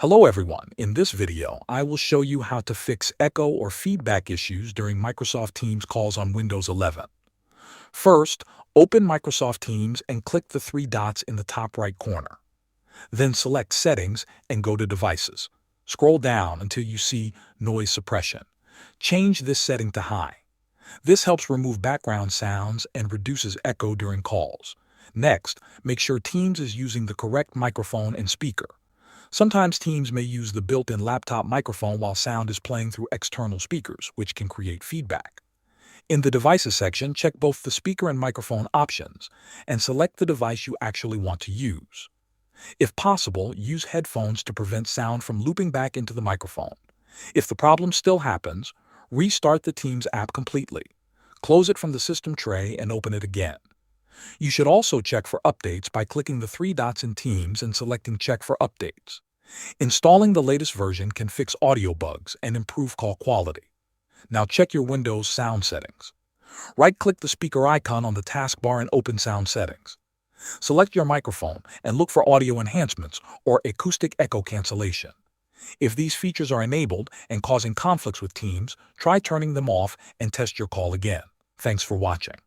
Hello everyone. In this video, I will show you how to fix echo or feedback issues during Microsoft Teams calls on Windows 11. First, open Microsoft Teams and click the three dots in the top right corner. Then select Settings and go to Devices. Scroll down until you see Noise Suppression. Change this setting to High. This helps remove background sounds and reduces echo during calls. Next, make sure Teams is using the correct microphone and speaker. Sometimes Teams may use the built-in laptop microphone while sound is playing through external speakers, which can create feedback. In the Devices section, check both the speaker and microphone options and select the device you actually want to use. If possible, use headphones to prevent sound from looping back into the microphone. If the problem still happens, restart the Teams app completely. Close it from the system tray and open it again. You should also check for updates by clicking the three dots in Teams and selecting Check for Updates. Installing the latest version can fix audio bugs and improve call quality. Now check your Windows sound settings. Right-click the speaker icon on the taskbar and open Sound Settings. Select your microphone and look for audio enhancements or acoustic echo cancellation. If these features are enabled and causing conflicts with Teams, try turning them off and test your call again. Thanks for watching.